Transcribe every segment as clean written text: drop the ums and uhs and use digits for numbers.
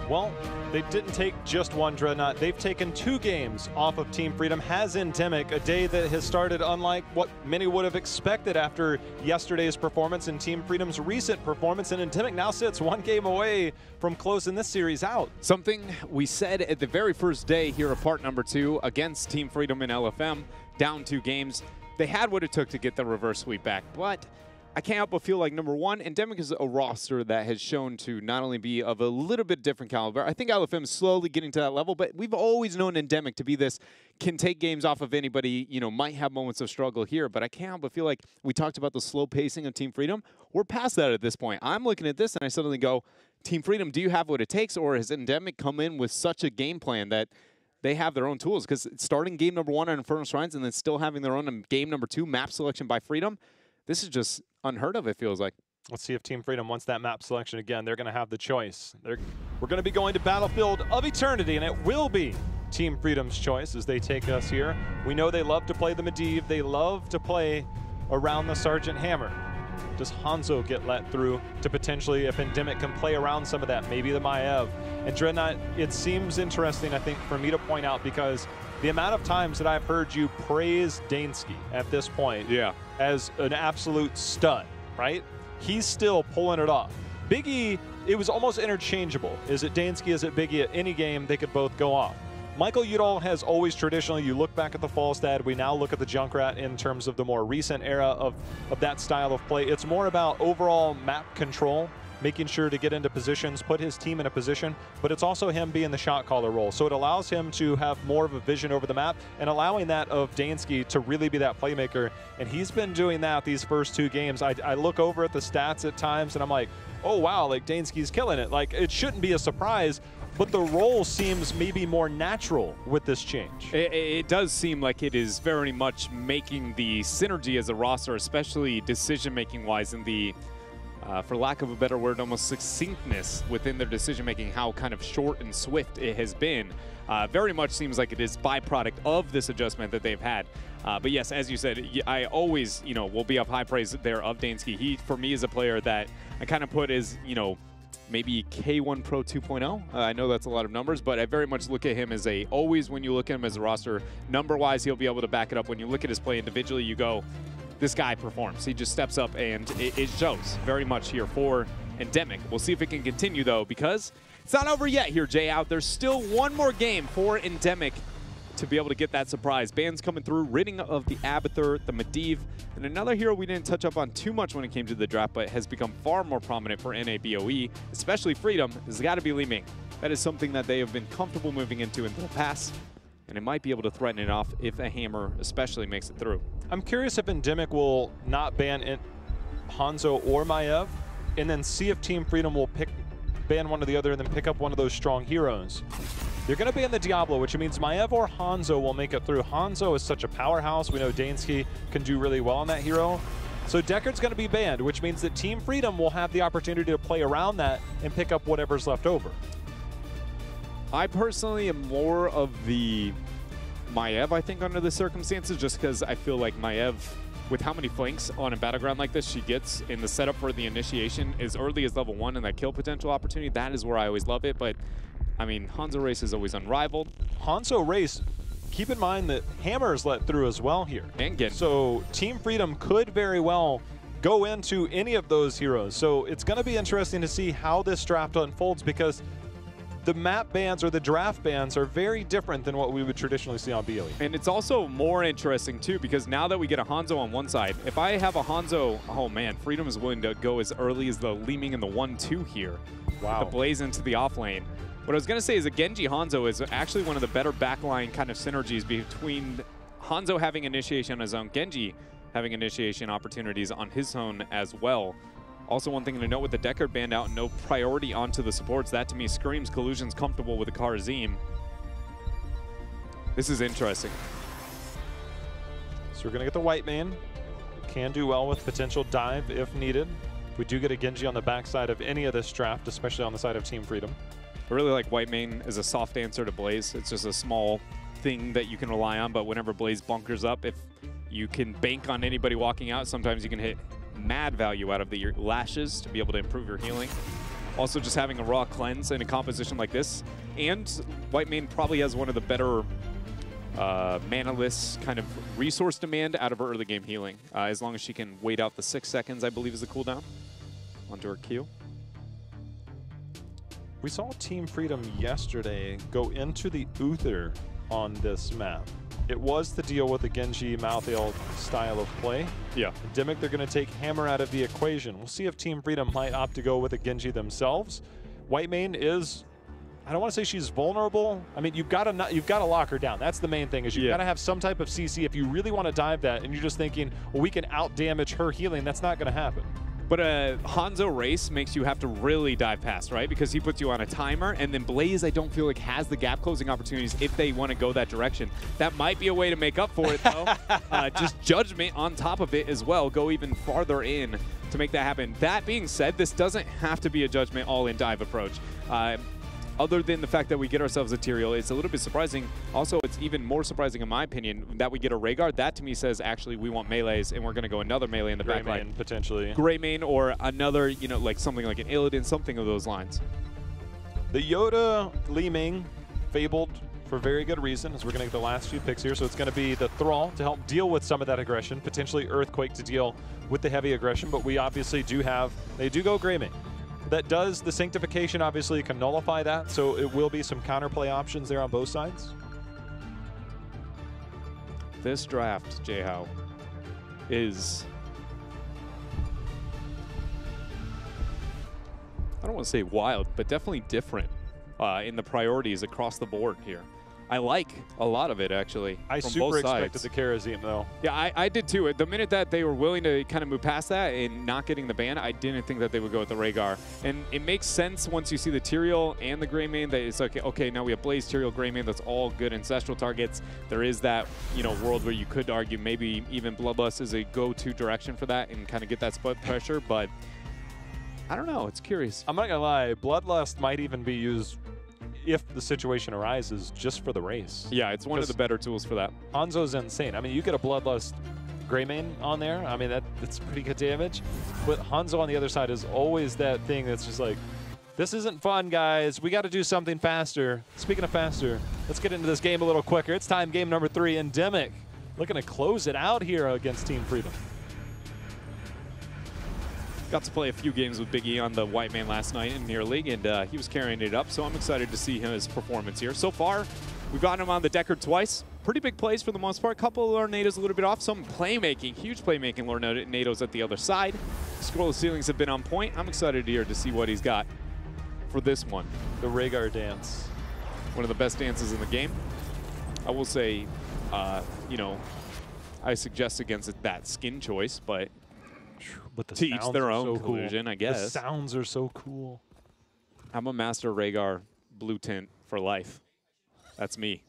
Well, they didn't take just one Dreadnought. They've taken 2 games off of Team Freedom. Has ENDEMIC, a day that has started unlike what many would have expected after yesterday's performance and Team Freedom's recent performance. And ENDEMIC now sits 1 game away from closing this series out. Something we said at the very first day here of part number 2 against Team Freedom and LFM, down 2 games. They had what it took to get the reverse sweep back, but I can't help but feel like, number one, ENDEMIC is a roster that has shown to not only be of a little bit different caliber. I think LFM is slowly getting to that level, but we've always known ENDEMIC to be this, can take games off of anybody, you know, might have moments of struggle here, but I can't help but feel like we talked about the slow pacing of Team Freedom. We're past that at this point. I'm looking at this and I suddenly go, Team Freedom, do you have what it takes, or has ENDEMIC come in with such a game plan that they have their own tools? Because starting game number 1 on Infernal Shrines and then still having their own in game number 2, map selection by Freedom, this is just unheard of, it feels like. Let's see if Team Freedom wants that map selection again. They're going to have the choice. We're going to be going to Battlefield of Eternity, and it will be Team Freedom's choice as they take us here. We know they love to play the Medivh. They love to play around the Sergeant Hammer. Does Hanzo get let through to potentially, if ENDEMIC can play around some of that, maybe the Maiev? And Dreadnought, it seems interesting, I think, for me to point out, because the amount of times that I've heard you praise Dansky at this point as an absolute stud, right? He's still pulling it off. Big E, it was almost interchangeable. Is it Dansky, is it Big E? At any game, they could both go off. Michael Udall has always traditionally, you look back at the Falstad, we now look at the Junkrat in terms of the more recent era of that style of play. It's more about overall map control, making sure to get into positions, put his team in a position, but it's also him being the shot caller role. So it allows him to have more of a vision over the map and allowing that of Dansky to really be that playmaker. And he's been doing that these first 2 games. I look over at the stats at times and I'm like, oh wow, like Dansky's killing it. Like, it shouldn't be a surprise, but the role seems maybe more natural with this change. It does seem like it is very much making the synergy as a roster, especially decision-making wise, in the for lack of a better word, almost succinctness within their decision-making, how kind of short and swift it has been. Very much seems like it is byproduct of this adjustment that they've had. But yes, as you said, I always, you know, will be up high praise there of Dansky. He, for me, is a player that I kind of put as, you know, maybe K1 Pro 2.0. I know that's a lot of numbers, but I very much look at him as always when you look at him as a roster, number-wise, he'll be able to back it up. When you look at his play individually, you go, this guy performs. He just steps up, and it shows very much here for ENDEMIC. We'll see if it can continue, though, because it's not over yet here, Jay Out. There's still 1 more game for ENDEMIC to be able to get that surprise. Bans coming through, ridding of the Abathur, the Medivh, and another hero we didn't touch up on too much when it came to the draft, but has become far more prominent for NABOE, especially Freedom, has got to be Li Ming. That is something that they have been comfortable moving into the past, and it might be able to threaten it off if a Hammer especially makes it through. I'm curious if ENDEMIC will not ban Hanzo or Maiev, and then see if Team Freedom will ban one or the other and then pick up one of those strong heroes. They're going to ban the Diablo, which means Maiev or Hanzo will make it through. Hanzo is such a powerhouse. We know Dansky can do really well on that hero. So Deckard's going to be banned, which means that Team Freedom will have the opportunity to play around that and pick up whatever's left over. I personally am more of the Maiev, I think, under the circumstances, just because I feel like Maiev, with how many flanks on a battleground like this she gets in the setup for the initiation as early as level 1 and that kill potential opportunity, that is where I always love it. But, I mean, Hanzo Race is always unrivaled. Hanzo Race, keep in mind that Hammer is let through as well here. And Genji. So Team Freedom could very well go into any of those heroes. So it's going to be interesting to see how this draft unfolds, because the map bans or the draft bans are very different than what we would traditionally see on BOE. And it's also more interesting, too, because now that we get a Hanzo on one side, if I have a Hanzo, oh man, Freedom is willing to go as early as the Li Ming and the 1-2 here. Wow. The Blaze into the off lane. What I was going to say is a Genji Hanzo is actually one of the better backline kind of synergies between Hanzo having initiation on his own, Genji having initiation opportunities on his own as well. Also, one thing to note with the Deckard banned out, no priority onto the supports. That, to me, screams Collusion's comfortable with the Karazim. This is interesting. So we're going to get the White Mane. Can do well with potential dive if needed. We do get a Genji on the backside of any of this draft, especially on the side of Team Freedom. I really like White Mane as a soft answer to Blaze. It's just a small thing that you can rely on, but whenever Blaze bunkers up, if you can bank on anybody walking out, sometimes you can hit mad value out of your lashes to be able to improve your healing. Also, just having a raw cleanse in a composition like this. And Whitemane probably has one of the better mana-less kind of resource demand out of her early game healing. As long as she can wait out the 6 seconds, I believe is the cooldown onto her Q. We saw Team Freedom yesterday go into the Uther on this map. It was to deal with the Genji Malthael style of play. Yeah. ENDEMIC, they're going to take Hammer out of the equation. We'll see if Team Freedom might opt to go with a Genji themselves. Whitemane is, I don't want to say she's vulnerable. I mean, you've got to lock her down. That's the main thing, is you've got to have some type of CC if you really want to dive that, and you're just thinking, well, we can out-damage her healing. That's not going to happen. But a Hanzo race makes you have to really dive past, right? Because he puts you on a timer, and then Blaze, I don't feel like has the gap closing opportunities if they want to go that direction. That might be a way to make up for it, though. Just Judgment on top of it as well. Go even farther in to make that happen. That being said, this doesn't have to be a Judgment all-in dive approach. Other than the fact that we get ourselves a Tyrael, it's a little bit surprising. Also, it's even more surprising, in my opinion, that we get a Rhaegar. That, to me, says, actually, we want melees, and we're going to go another melee in the back line. Potentially. Greymane or another, you know, like something like an Illidan, something of those lines. The Yoda Li Ming, fabled for very good reason, as we're going to get the last few picks here. So it's going to be the Thrall to help deal with some of that aggression, potentially Earthquake to deal with the heavy aggression, but we obviously do have, they do go Greymane. That does, the Sanctification obviously can nullify that, so it will be some counterplay options there on both sides. This draft, J-How, is, I don't want to say wild, but definitely different in the priorities across the board here. I like a lot of it, actually. I super expected the Kharazim, though. Yeah, I did too. The minute that they were willing to kind of move past that and not getting the ban, I didn't think that they would go with the Rhaegar. And it makes sense once you see the Tyrael and the Greymane that it's like, okay, now we have Blaze, Tyrael, Greymane. That's all good ancestral targets. There is that, you know, world where you could argue maybe even Bloodlust is a go-to direction for that and kind of get that split pressure, but I don't know. It's curious. I'm not going to lie. Bloodlust might even be used if the situation arises just for the race. Yeah, it's one of the better tools for that. Hanzo's insane. I mean, you get a Bloodlust Greymane on there. I mean, that's pretty good damage. But Hanzo on the other side is always that thing that's just like, this isn't fun, guys. We got to do something faster. Speaking of faster, let's get into this game a little quicker. It's time, game number 3. ENDEMIC looking to close it out here against Team Freedom. Got to play a few games with Big E on the Whitemane last night in Near League, and he was carrying it up, so I'm excited to see his performance here. So far, we've gotten him on the Deckard twice. Pretty big plays for the most part. A couple of Lornados a little bit off. Some playmaking, huge playmaking Lornados at the other side. Scroll of ceilings have been on point. I'm excited here to see what he's got for this one. The Rhaegar dance. One of the best dances in the game. I will say, you know, I suggest against that skin choice, but the to each their own conclusion, I guess. The sounds are so cool. I'm a master Rhaegar blue tint for life. That's me.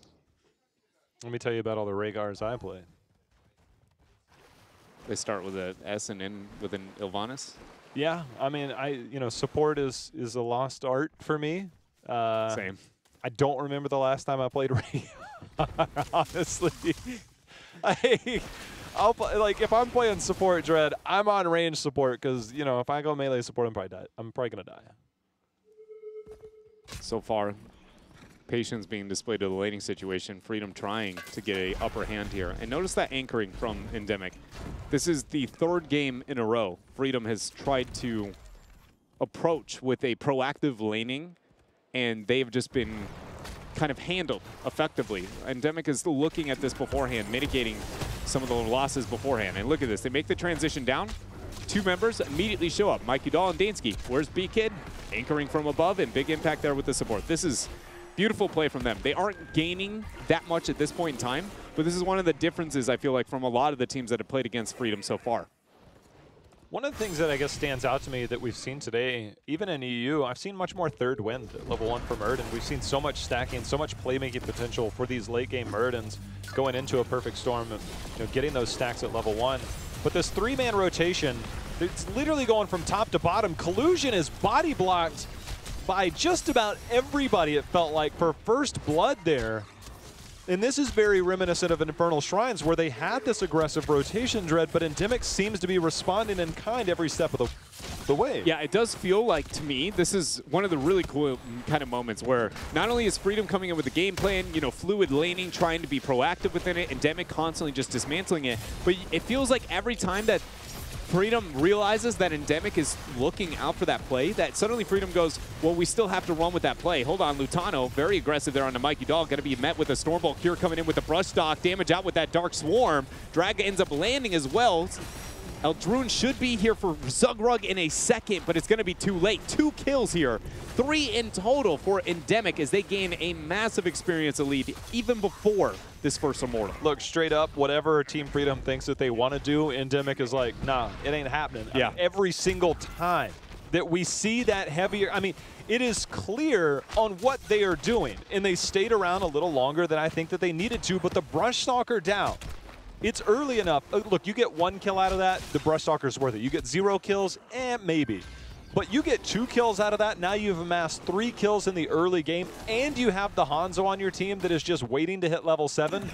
Let me tell you about all the Rhaegars I play. They start with an S and end with an Ilvanis. Yeah, I mean, support is a lost art for me. Same. I don't remember the last time I played Rhaegar, honestly. I'll play, like, if I'm playing support Dread, I'm on range support because, you know, if I go melee support, I'm probably gonna die. So far, patience being displayed to the laning situation. Freedom trying to get a upper hand here. And notice that anchoring from ENDEMIC. This is the 3rd game in a row Freedom has tried to approach with a proactive laning, and they've just been kind of handled effectively. ENDEMIC is looking at this beforehand, mitigating some of the losses beforehand. And look at this. They make the transition down. 2 members immediately show up. Mike Udall and Dansky. Where's B-Kid? Anchoring from above, and big impact there with the support. This is beautiful play from them. They aren't gaining that much at this point in time, but this is one of the differences, I feel like, from a lot of the teams that have played against Freedom so far. One of the things that I guess stands out to me that we've seen today, even in EU, I've seen much more third wind at level 1 from Erden. We've seen so much stacking, so much playmaking potential for these late game Erdens going into a perfect storm and, you know, getting those stacks at level 1. But this 3-man rotation, it's literally going from top to bottom. Collusion is body blocked by just about everybody, it felt like, for first blood there. And this is very reminiscent of Infernal Shrines, where they had this aggressive rotation, Dread, but ENDEMIC seems to be responding in kind every step of the wave. Yeah, it does feel like, to me, this is one of the really cool kind of moments where not only is Freedom coming in with a game plan, you know, fluid laning, trying to be proactive within it, ENDEMIC constantly just dismantling it, but it feels like every time that Freedom realizes that ENDEMIC is looking out for that play, that suddenly Freedom goes, well, we still have to run with that play. Hold on, Lutano, very aggressive there on the Mikey Doll, going to be met with a Stormbolt Cure coming in with the Brush Stock, damage out with that Dark Swarm. Drag ends up landing as well. Eldrune should be here for Zugrug in a second, but it's going to be too late. 2 kills here. 3 in total for ENDEMIC as they gain a massive experience lead even before this first Immortal. Look, straight up, whatever Team Freedom thinks that they want to do, ENDEMIC is like, nah, it ain't happening. Yeah. I mean, every single time that we see that heavier, I mean, it is clear on what they are doing, and they stayed around a little longer than I think that they needed to, but the Brush Stalker down. It's early enough. Look, you get 1 kill out of that, the Brush Stalker's worth it. You get 0 kills, maybe. But you get 2 kills out of that, now you've amassed 3 kills in the early game, and you have the Hanzo on your team that is just waiting to hit level 7.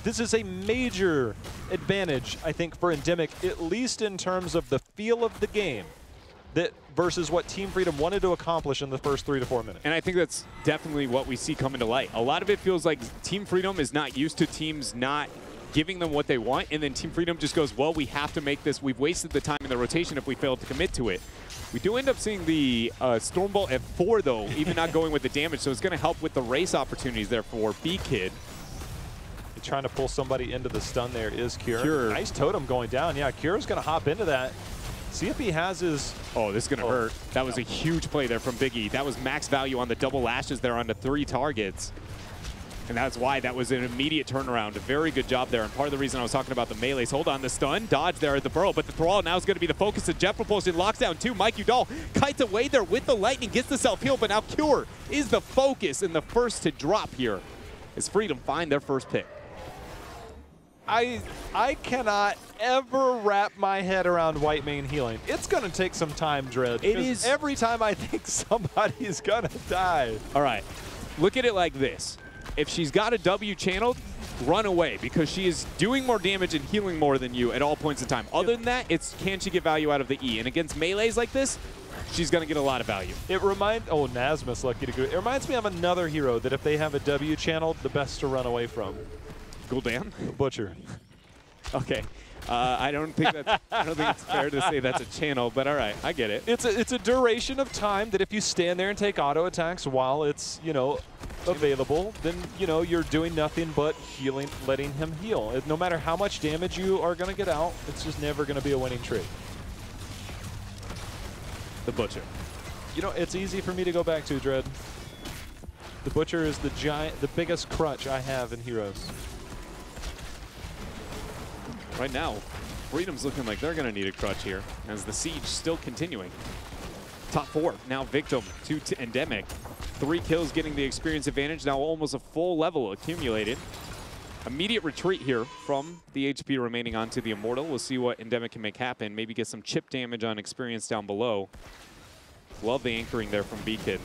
This is a major advantage, I think, for ENDEMIC, at least in terms of the feel of the game, that versus what Team Freedom wanted to accomplish in the first 3 to 4 minutes. And I think that's definitely what we see coming to light. A lot of it feels like Team Freedom is not used to teams not giving them what they want, and then Team Freedom just goes, well, we have to make this. We've wasted the time in the rotation if we fail to commit to it. We do end up seeing the Stormbolt at 4, though, even not going with the damage, so it's going to help with the race opportunities there for B-Kid. Trying to pull somebody into the stun there is Cure. Nice totem going down. Yeah, Cure's going to hop into that. See if he has his... Oh, this is going to hurt. That was a huge play there from Biggie. That was max value on the double lashes there on the 3 targets. And that's why that was an immediate turnaround. A very good job there. And part of the reason I was talking about the melees. Hold on, the stun, dodge there at the burrow. But the Thrall now is going to be the focus of Jet Propulsion. Locks down 2. Mike Udall kites away there with the lightning. Gets the self-heal. But now Cure is the focus and the first to drop here as Freedom find their first pick. I cannot ever wrap my head around white main healing. It's going to take some time, Dread. It is. Every time I think somebody's going to die. All right. Look at it like this. If she's got a W channeled, run away because she is doing more damage and healing more than you at all points in time. Other than that, it's can she get value out of the E? And against melees like this, she's going to get a lot of value. It reminds, oh, Nazmus lucky to go. It reminds me of another hero that if they have a W channeled, the best to run away from. Gul'dan? The Butcher. Okay. I don't think it's fair to say that's a channel, but all right, I get it. It's a duration of time that if you stand there and take auto attacks while it's, you know, available, then, you know, you're doing nothing but healing, letting him heal. No matter how much damage you are going to get out, it's just never going to be a winning trade. The Butcher. You know, it's easy for me to go back to, Dread. The Butcher is the biggest crutch I have in Heroes. Right now, Freedom's looking like they're going to need a crutch here as the siege still continuing. Top 4 now victim to ENDEMIC. 3 kills getting the experience advantage, now almost a full level accumulated. Immediate retreat here from the HP remaining onto the Immortal. We'll see what ENDEMIC can make happen. Maybe get some chip damage on experience down below. Love the anchoring there from B-Kid.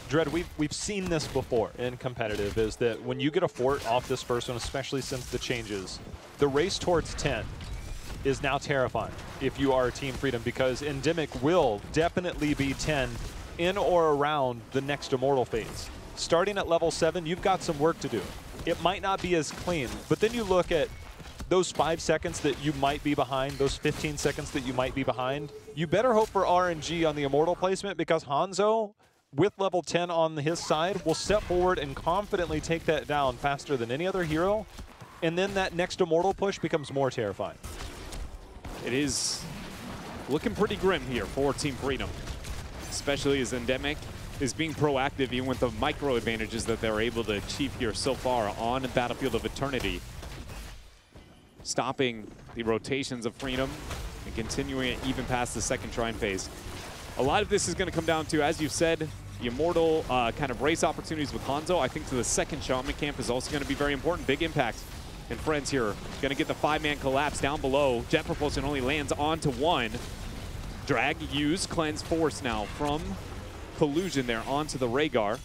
Dread, we've seen this before in competitive, is that when you get a fort off this first one, especially since the changes, the race towards 10 is now terrifying if you are Team Freedom, because ENDEMIC will definitely be 10 in or around the next Immortal phase. Starting at level 7, you've got some work to do. It might not be as clean, but then you look at those 5 seconds that you might be behind, those 15 seconds that you might be behind, you better hope for RNG on the Immortal placement, because Hanzo, with level 10 on his side, will step forward and confidently take that down faster than any other hero, and then that next Immortal push becomes more terrifying. It is looking pretty grim here for Team Freedom, especially as ENDEMIC is being proactive even with the micro advantages that they're able to achieve here so far on Battlefield of Eternity. Stopping the rotations of Freedom and continuing it even past the second Shrine phase. A lot of this is going to come down to, as you said, the Immortal kind of race opportunities with Hanzo. I think to the second Shaman camp is also going to be very important. Big impact. And Friends here going to get the 5-man collapse down below. Jet Propulsion only lands onto 1. Drag use, Cleanse Force now from Collusion there onto the Rhaegar.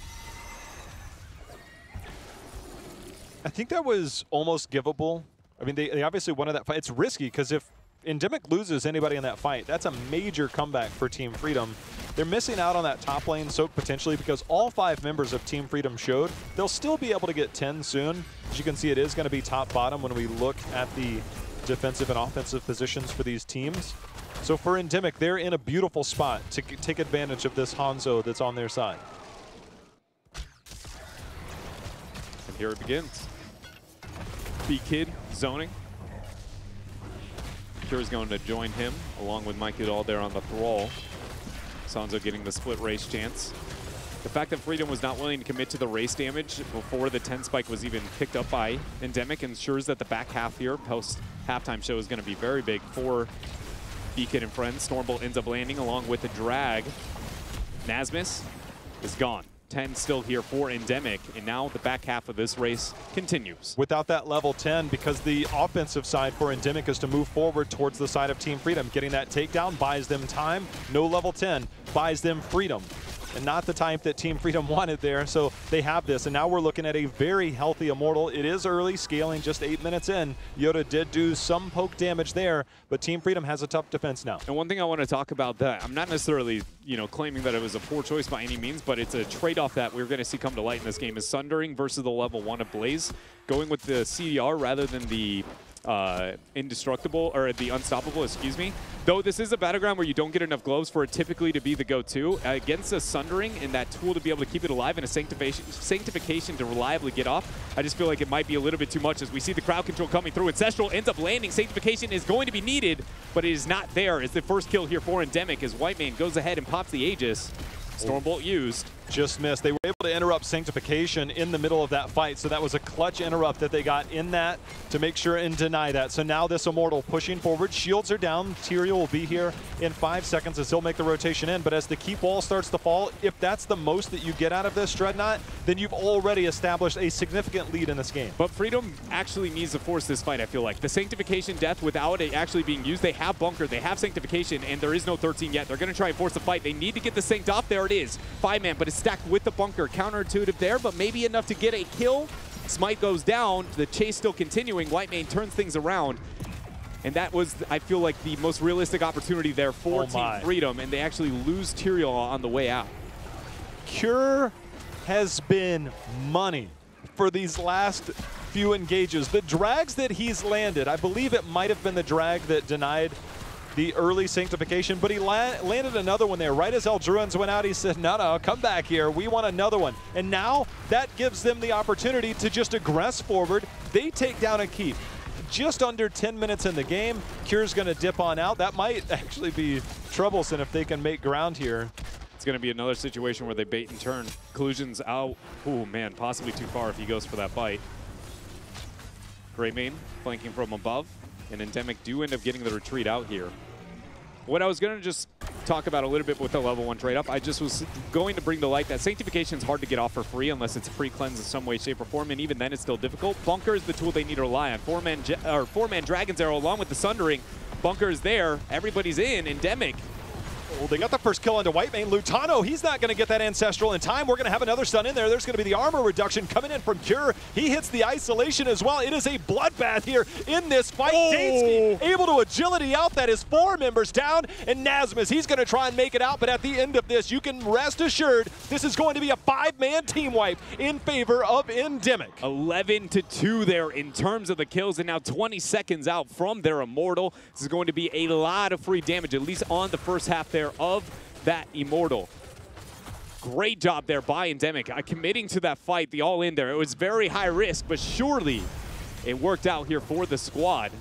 I think that was almost givable. I mean, they obviously wanted that fight. It's risky because if ENDEMIC loses anybody in that fight, that's a major comeback for Team Freedom. They're missing out on that top lane soak potentially because all 5 members of Team Freedom showed. They'll still be able to get 10 soon. As you can see, it is going to be top-bottom when we look at the defensive and offensive positions for these teams. So for ENDEMIC, they're in a beautiful spot to take advantage of this Hanzo that's on their side. And here it begins. B-Kid zoning. Cure's going to join him, along with Mike all there on the Thrall. Sanzo getting the split race chance. The fact that Freedom was not willing to commit to the race damage before the 10 spike was even picked up by ENDEMIC ensures that the back half here, post-halftime show, is going to be very big for B-Kid and friends. Stormbolt ends up landing along with the drag. Nasmus is gone. 10 still here for ENDEMIC, and now the back half of this race continues. Without that level 10, because the offensive side for ENDEMIC is to move forward towards the side of Team Freedom. Getting that takedown buys them time. No level 10 buys them freedom. And not the type that Team Freedom wanted there, so they have this. And now we're looking at a very healthy Immortal. It is early, scaling just 8 minutes in. Yoda did do some poke damage there, but Team Freedom has a tough defense now. And one thing I want to talk about that, I'm not necessarily, claiming that it was a poor choice by any means, but it's a trade-off that we're going to see come to light in this game, is Sundering versus the level 1 of Blaze. Going with the CDR rather than the indestructible, or the unstoppable, excuse me. Though this is a battleground where you don't get enough gloves for it typically to be the go-to. Against a Sundering and that tool to be able to keep it alive and a sanctification to reliably get off, I just feel like it might be a little bit too much as we see the crowd control coming through. Ancestral ends up landing. Sanctification is going to be needed, but it is not there. It's the first kill here for ENDEMIC as Whitemane goes ahead and pops the Aegis. Stormbolt used. Just missed. They were able to interrupt Sanctification in the middle of that fight, so that was a clutch interrupt that they got in that to make sure and deny that. So now this Immortal pushing forward. Shields are down. Tyrael will be here in 5 seconds as he'll make the rotation in, but as the keep wall starts to fall, if that's the most that you get out of this Dreadnought, then you've already established a significant lead in this game. But Freedom actually needs to force this fight, I feel like. The Sanctification death without it actually being used, they have Bunker, they have Sanctification, and there is no 13 yet. They're going to try and force the fight. They need to get the Sanct off. There it is. 5-man, but it's stacked with the Bunker. Counterintuitive there, but maybe enough to get a kill. Smite goes down. The chase still continuing. Whitemane turns things around. And that was, I feel like, the most realistic opportunity there for Team Freedom, and they actually lose Tyrael on the way out. Cure has been money for these last few engages. The drags that he's landed, I believe it might have been the drag that denied the early Sanctification, but he landed another one there. Right as Eldruans went out, he said, no, come back here. We want another one. And now that gives them the opportunity to just aggress forward. They take down a keep. Just under 10 minutes in the game, Cure's going to dip on out. That might actually be troublesome if they can make ground here. It's going to be another situation where they bait and turn. Collusion's out. Oh, man, possibly too far if he goes for that bite. Greymane flanking from above. And ENDEMIC do end up getting the retreat out here. What I was going to just talk about a little bit with the level 1 trade-up, I just was going to bring to light that Sanctification is hard to get off for free unless it's a free cleanse in some way, shape, or form, and even then it's still difficult. Bunker is the tool they need to rely on. Four-man Dragon's Arrow along with the Sundering. Bunker is there. Everybody's in. ENDEMIC. Well, they got the first kill into Whitemane. Lutano, he's not going to get that Ancestral in time. We're going to have another stun in there. There's going to be the armor reduction coming in from Cure. He hits the isolation as well. It is a bloodbath here in this fight. Dansky able to agility out. That is 4 members down. And Nasmus, he's going to try and make it out. But at the end of this, you can rest assured this is going to be a 5-man team wipe in favor of ENDEMIC. 11-2 there in terms of the kills. And now 20 seconds out from their Immortal. This is going to be a lot of free damage, at least on the first half there of that Immortal. Great job there by ENDEMIC, committing to that fight, the all-in there. It was very high risk, but surely it worked out here for the squad.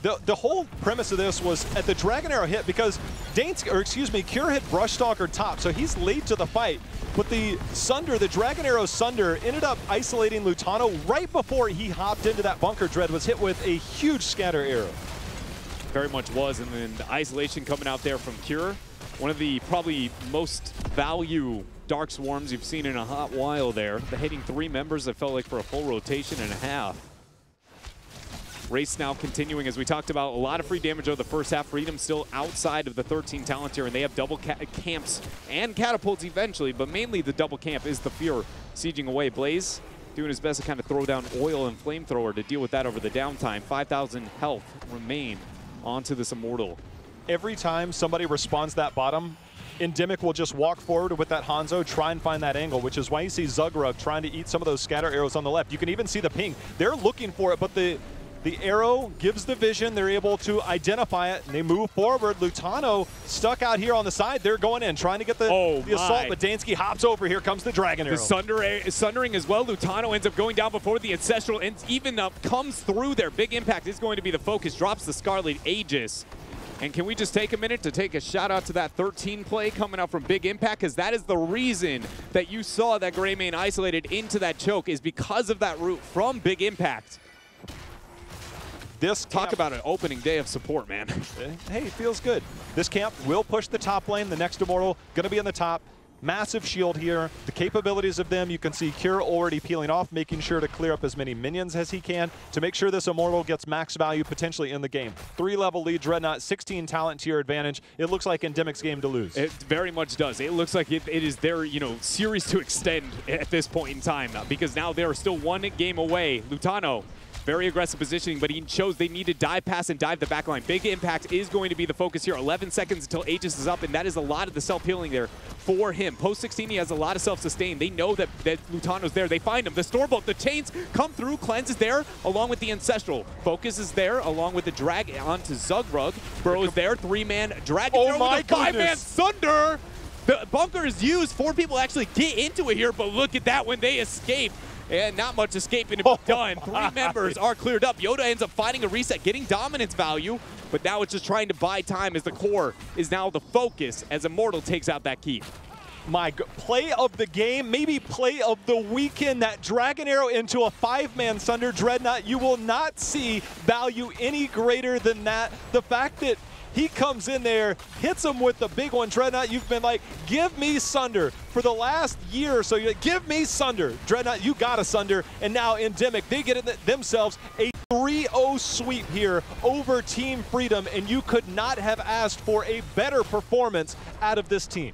The whole premise of this was at the Dragon Arrow hit because Cure hit Brushstalker top, so he's late to the fight. But the Dragon Arrow Sunder ended up isolating Lutano right before he hopped into that bunker. Dread was hit with a huge scatter arrow. Very much was, and then the isolation coming out there from Cure. One of the probably most value Dark Swarms you've seen in a hot while there. The hitting 3 members that felt like for a full rotation and a half. Race now continuing, as we talked about, a lot of free damage over the first half. Freedom still outside of the 13 talent here, and they have double camps and catapults eventually, but mainly the double camp is the Fear sieging away. Blaze doing his best to kind of throw down oil and flamethrower to deal with that over the downtime. 5,000 health remain onto this Immortal. Every time somebody responds that bottom, ENDEMIC will just walk forward with that Hanzo, try and find that angle, which is why you see Zugrug trying to eat some of those scatter arrows on the left. You can even see the ping. They're looking for it, but the arrow gives the vision. They're able to identify it, and they move forward. Lutano stuck out here on the side. They're going in, trying to get the assault, but Dansky hops over. Here comes the Dragon Arrow. The sundering as well. Lutano ends up going down before the Ancestral, and even comes through there. Big Impact is going to be the focus. Drops the Scarlet Aegis. And can we just take a minute to take a shout out to that 13 play coming out from Big Impact, because that is the reason that you saw that Greymane isolated into that choke, is because of that route from Big Impact. Talk about an opening day of support, man. Hey, it feels good. This camp will push the top lane. The next Immortal going to be in the top. Massive shield here. The capabilities of them, you can see Cure already peeling off, making sure to clear up as many minions as he can to make sure this Immortal gets max value potentially in the game. 3-level lead, Dreadnought, 16 talent to your advantage. It looks like ENDEMIC's game to lose. It very much does. It looks like it is their series to extend at this point in time, because now they're still one game away. Lutano, very aggressive positioning, but he chose they need to dive past and dive the back line. Big Impact is going to be the focus here. 11 seconds until Aegis is up, and that is a lot of the self-healing there for him. Post 16, he has a lot of self-sustain. They know that Lutano's there. They find him. The Stormbolt, the chains come through. Cleanse is there, along with the Ancestral. Focus is there, along with the drag onto Zugrug. Burrow is there. 3-man Dragon. Oh my goodness. 5-man Sunder. The bunker is used. 4 people actually get into it here, but look at that when they escape. And not much escaping to be done. 3 members are cleared up. Yoda ends up finding a reset, getting dominance value, but now it's just trying to buy time as the core is now the focus as Immortal takes out that key. My play of the game, maybe play of the weekend, that Dragon Arrow into a 5-man Sunder Dreadnought. You will not see value any greater than that. The fact that he comes in there, hits him with the big one, Dreadnought. You've been like, give me Sunder. For the last year or so, you're like, give me Sunder. Dreadnought, you got a Sunder. And now ENDEMIC, they get themselves a 3-0 sweep here over Team Freedom, and you could not have asked for a better performance out of this team.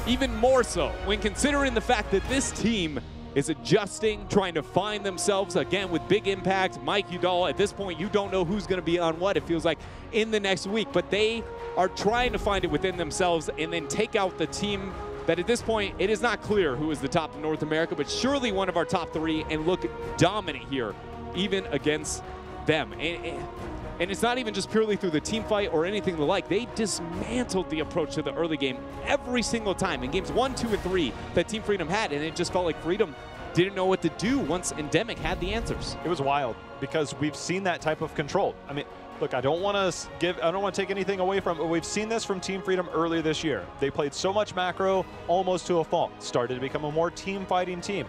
Even more so when considering the fact that this team is adjusting, trying to find themselves again with Big Impact. Mike Udall, at this point, you don't know who's going to be on what, it feels like, in the next week. But they are trying to find it within themselves and then take out the team that at this point, it is not clear who is the top of North America, but surely one of our top 3, and look dominant here, even against them. And it's not even just purely through the team fight or anything the like. They dismantled the approach to the early game every single time in games 1, 2, and 3 that Team Freedom had, and it just felt like Freedom didn't know what to do once ENDEMIC had the answers. It was wild because we've seen that type of control. I mean, look, I don't want to take anything away from it. We've seen this from Team Freedom earlier this year. They played so much macro almost to a fault. Started to become a more team fighting team.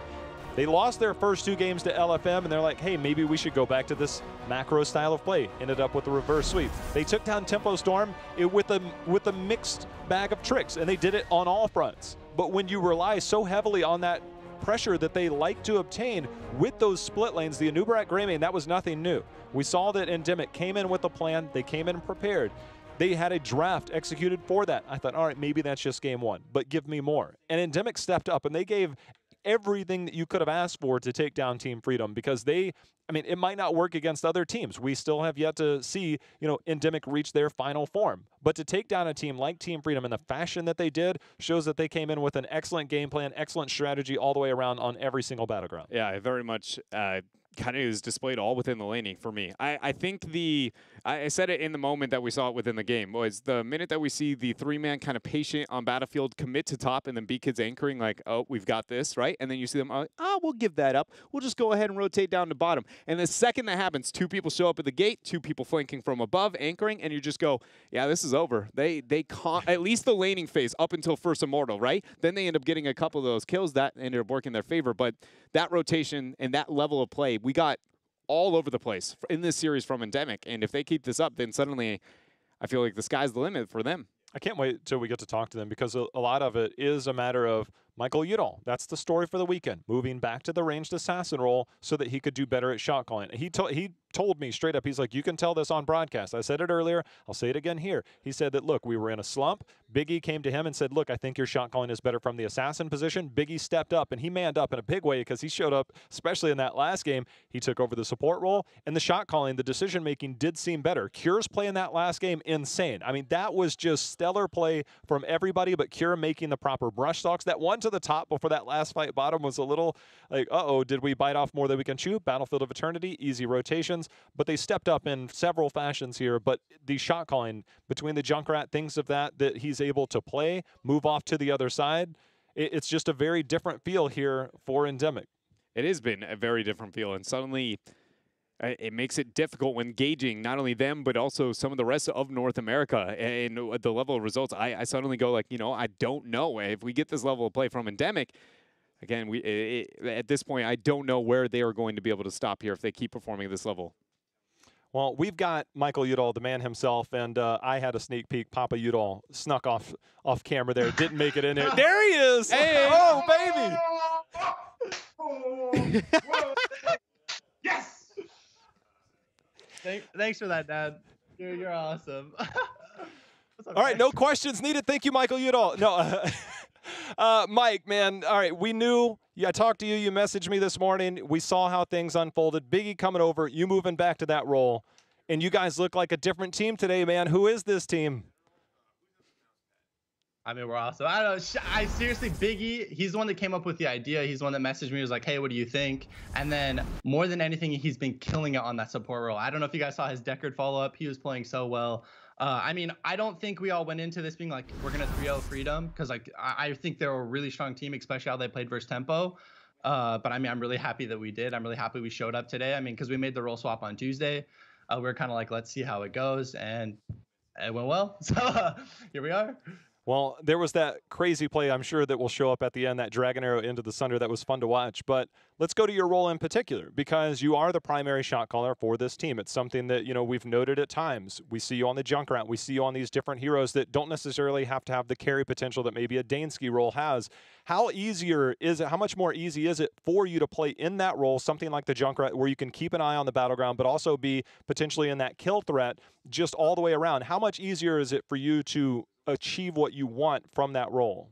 They lost their first 2 games to LFM, and they're like, hey, maybe we should go back to this macro style of play. Ended up with a reverse sweep. They took down Tempo Storm with a mixed bag of tricks, and they did it on all fronts. But when you rely so heavily on that pressure that they like to obtain with those split lanes, the Anubarak Greymane, that was nothing new. We saw that ENDEMIC came in with a plan. They came in prepared. They had a draft executed for that. I thought, all right, maybe that's just game 1, but give me more. And ENDEMIC stepped up, and they gave everything that you could have asked for to take down Team Freedom, because I mean, it might not work against other teams. We still have yet to see, ENDEMIC reach their final form. But to take down a team like Team Freedom in the fashion that they did shows that they came in with an excellent game plan, excellent strategy all the way around on every single battleground. Yeah, very much kind of is displayed all within the laning for me. I think I said it in the moment that we saw it within the game, was the minute that we see the 3-man kind of patient on battlefield commit to top, and then B-Kids anchoring like, oh, we've got this, right? And then you see them, oh, we'll give that up. We'll just go ahead and rotate down to bottom. And the second that happens, 2 people show up at the gate, 2 people flanking from above, anchoring, and you just go, yeah, this is over. They at least the laning phase up until first Immortal, right? Then they end up getting a couple of those kills that ended up working in their favor. But that rotation and that level of play, we got all over the place in this series from ENDEMIC, and if they keep this up, then suddenly I feel like the sky's the limit for them. I can't wait till we get to talk to them, because a lot of it is a matter of Michael Udall. That's the story for the weekend, moving back to the ranged assassin role so that he could do better at shot calling. He told me straight up, he's like, you can tell this on broadcast. I said it earlier. I'll say it again here. He said that, look, we were in a slump. Big E came to him and said, look, I think your shot calling is better from the assassin position. Big E stepped up, and he manned up in a big way because he showed up, especially in that last game. He took over the support role, and the shot calling, the decision-making did seem better. Cure's play in that last game, insane. I mean, that was just stellar play from everybody, but Cure making the proper brush stalks. That one to the top before that last fight bottom was a little like, uh-oh, did we bite off more than we can chew? Battlefield of Eternity, easy rotations, but they stepped up in several fashions here. But the shot calling between the Junkrat, things of that he's able to play, move off to the other side, it's just a very different feel here for ENDEMIC. It has been a very different feel, and suddenly it makes it difficult when gauging not only them, but also some of the rest of North America and the level of results. I suddenly go like, I don't know if we get this level of play from ENDEMIC. Again, at this point, I don't know where they are going to be able to stop here if they keep performing at this level. Well, we've got Michael Udall, the man himself, and I had a sneak peek. Papa Udall snuck off camera there, didn't make it in there. There he is! Hey! Oh, baby! Yes! Thanks for that, Dad. You're awesome. All right, no questions needed. Thank you, Michael Udall. No. Mike, man, all right, we knew. I talked to you. You messaged me this morning. We saw how things unfolded. Big E coming over, you moving back to that role, and you guys look like a different team today, man. Who is this team? I mean, we're awesome. I don't know. I seriously, Big E, he's the one that came up with the idea. He's the one that messaged me. He was like, hey, what do you think? And then more than anything, he's been killing it on that support role. I don't know if you guys saw his Deckard follow-up. He was playing so well. I mean, I don't think we all went into this being like, we're going to 3-0 Freedom, because like I think they're a really strong team, especially how they played versus Tempo. But I mean, I'm really happy that we did. I'm really happy we showed up today. I mean, because we made the role swap on Tuesday. We were kind of like, let's see how it goes. And it went well. So here we are. Well, there was that crazy play, I'm sure, that will show up at the end, that Dragon Arrow into the Sunder that was fun to watch. But let's go to your role in particular, because you are the primary shot caller for this team. It's something that, we've noted at times. We see you on the Junkrat. We see you on these different heroes that don't necessarily have to have the carry potential that maybe a Dansky role has. How much more easy is it for you to play in that role, something like the Junkrat, where you can keep an eye on the battleground, but also be potentially in that kill threat just all the way around? How much easier is it for you to achieve what you want from that role?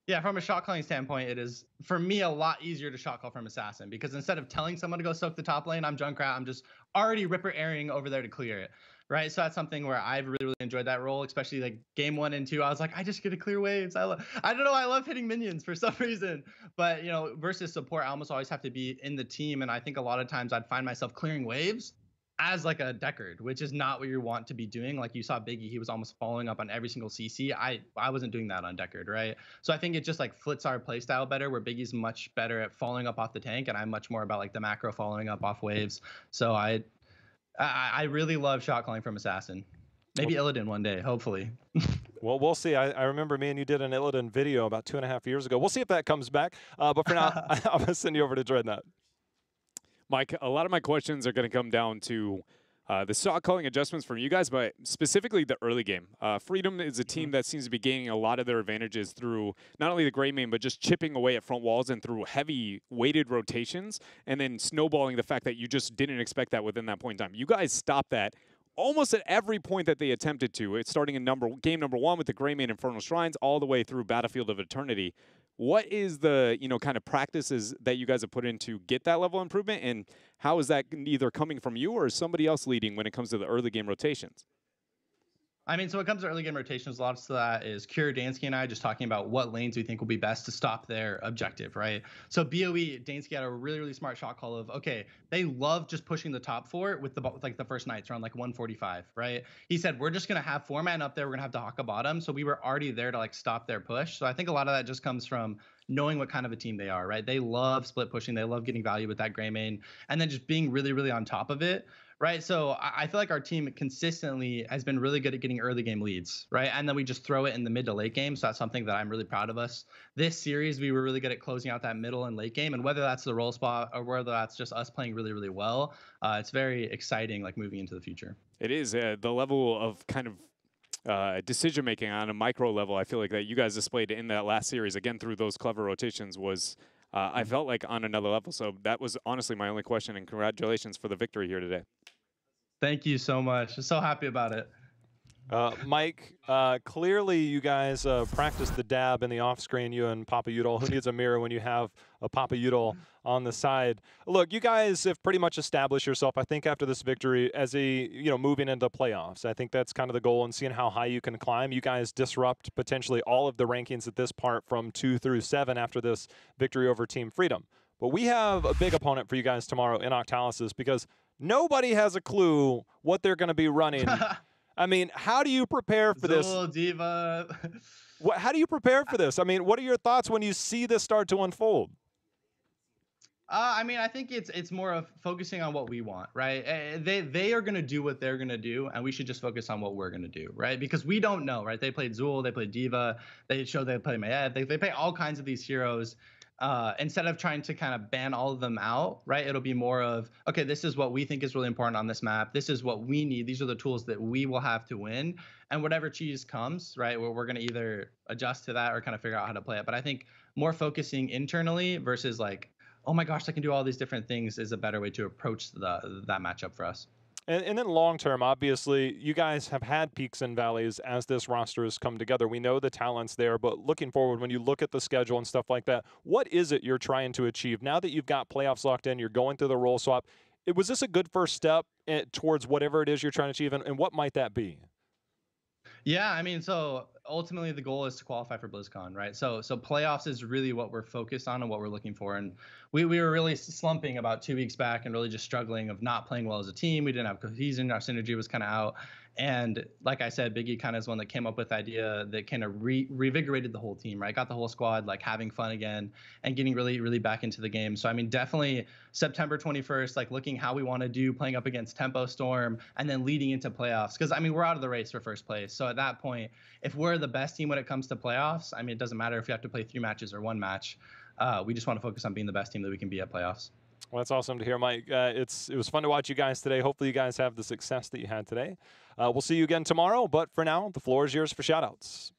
Yeah, from a shot calling standpoint, it is, for me, a lot easier to shot call from Assassin, because instead of telling someone to go soak the top lane, I'm Junkrat, I'm just already Ripper airing over there to clear it, right? So that's something where I've really, really enjoyed that role, especially like game 1 and 2. I was like, I just get to clear waves. I don't know, I love hitting minions for some reason. But, versus support, I almost always have to be in the team, and I think a lot of times I'd find myself clearing waves as like a Deckard, which is not what you want to be doing. Like you saw Biggie, he was almost following up on every single CC. I wasn't doing that on Deckard, right? So I think it just like fits our playstyle better, where Biggie's much better at following up off the tank, and I'm much more about like the macro following up off waves. So I really love shot calling from Assassin. Maybe Illidan one day, hopefully. Well, we'll see. I remember me and you did an Illidan video about 2.5 years ago. We'll see if that comes back. But for now, I'm going to send you over to Dreadnought. Mike, a lot of my questions are going to come down to the shot calling adjustments from you guys, but specifically the early game. Freedom is a team that seems to be gaining a lot of their advantages through not only the gray main, but just chipping away at front walls and through heavy weighted rotations, and then snowballing the fact that you just didn't expect that within that point in time. You guys stopped that almost at every point that they attempted to. It's starting in game number 1 with the gray main Infernal Shrines all the way through Battlefield of Eternity. What is the kind of practices that you guys have put in to get that level of improvement, and how is that either coming from you or is somebody else leading when it comes to the early game rotations? I mean, so when it comes to early game rotations, a lot of that is Cure, Dansky, and I just talking about what lanes we think will be best to stop their objective, right? So BOE, Dansky had a really, really smart shot call of, okay, they love just pushing the top 4 with the first Knights around like 145, right? He said, we're just going to have 4-man up there. We're going to have Dahaka bottom. So we were already there to like stop their push. So I think a lot of that just comes from knowing what kind of a team they are, right? They love split pushing. They love getting value with that gray main, and then just being really, really on top of it. Right, so I feel like our team consistently has been really good at getting early game leads, right? And then we just throw it in the mid to late game. So that's something that I'm really proud of us. This series, we were really good at closing out that middle and late game. And whether that's the role spot or whether that's just us playing really, really well, it's very exciting, like moving into the future. It is the level of kind of decision making on a micro level. I feel like that you guys displayed in that last series again through those clever rotations was I felt like on another level. So that was honestly my only question, and congratulations for the victory here today. Thank you so much. I'm so happy about it. Mike, clearly you guys practice the dab in the off screen, you and Papa Udall. Who needs a mirror when you have a Papa Udall on the side? Look, you guys have pretty much established yourself, I think, after this victory as moving into playoffs. I think that's kind of the goal, and seeing how high you can climb. You guys disrupt potentially all of the rankings at this part from 2 through 7 after this victory over Team Freedom. But we have a big opponent for you guys tomorrow in Octalysis, because nobody has a clue what they're going to be running. I mean, how do you prepare for this? Diva. How do you prepare for this? I mean, what are your thoughts when you see this start to unfold? I mean, I think it's more of focusing on what we want, right? They are going to do what they're going to do, and we should just focus on what we're going to do, right? Because we don't know, right? They played Zul, they played Diva, they showed they play Mayed, they play all kinds of these heroes. Instead of trying to kind of ban all of them out, right? It'll be more of, okay, this is what we think is really important on this map. This is what we need. These are the tools that we will have to win. And whatever cheese comes, right, we're going to either adjust to that or kind of figure out how to play it. But I think more focusing internally versus like, oh my gosh, I can do all these different things is a better way to approach that matchup for us. And then long term, obviously, you guys have had peaks and valleys as this roster has come together. We know the talent's there, but looking forward, when you look at the schedule and stuff like that, what is it you're trying to achieve? Now that you've got playoffs locked in, you're going through the role swap, was this a good first step towards whatever it is you're trying to achieve, and what might that be? Yeah, I mean, so ultimately the goal is to qualify for BlizzCon, right? So playoffs is really what we're focused on and what we're looking for. And we were really slumping about 2 weeks back and really just struggling of not playing well as a team. We didn't have cohesion. Our synergy was kind of out. And like I said, Biggie kind of is one that came up with the idea that kind of revigorated the whole team, right? Got the whole squad like having fun again and getting really, really back into the game. So, I mean, definitely September 21st, like looking how we want to do, playing up against Tempo Storm, and then leading into playoffs. Because, I mean, we're out of the race for first place. So at that point, if we're the best team when it comes to playoffs, I mean, it doesn't matter if you have to play 3 matches or 1 match. We just want to focus on being the best team that we can be at playoffs. Well, that's awesome to hear, Mike. It was fun to watch you guys today. Hopefully you guys have the success that you had today. We'll see you again tomorrow, but for now, the floor is yours for shout-outs.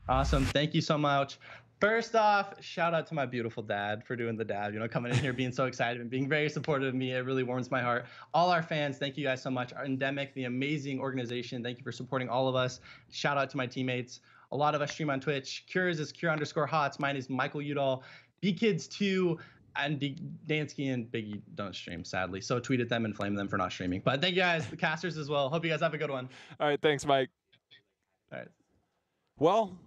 Awesome. Thank you so much. First off, shout out to my beautiful dad for doing the dad, coming in here, being so excited and being very supportive of me. It really warms my heart. All our fans, thank you guys so much. Our ENDEMIC, the amazing organization, thank you for supporting all of us. Shout out to my teammates. A lot of us stream on Twitch. Cures is Cure_Hots. Mine is Michael Udall. BKids2. And Dansky and Biggie don't stream, sadly. So tweet at them and flame them for not streaming. But thank you guys, the casters as well. Hope you guys have a good one. All right, thanks, Mike. All right. Well,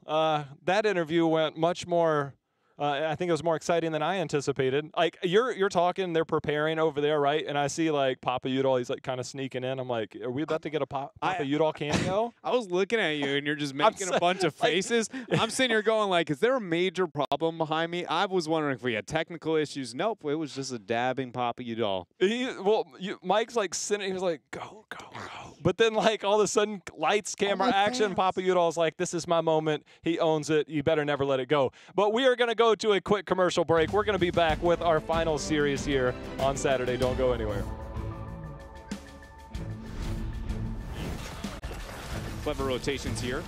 that interview went much more. I think it was more exciting than I anticipated. Like you're talking, they're preparing over there, right? And I see like Papa Udall, he's like kind of sneaking in. I'm like, are we about to get a Papa Udall cameo? I was looking at you and you're just making a bunch of faces. I'm sitting here going like, is there a major problem behind me? I was wondering if we had technical issues. Nope, it was just a dabbing Papa Udall. Mike's like sitting, he was like, go, go, go. But then like all of a sudden, lights, camera, action, Papa Udall's like, this is my moment. He owns it. You better never let it go. But we are going to go to a quick commercial break. We're going to be back with our final series here on Saturday. Don't go anywhere. Clever rotations here.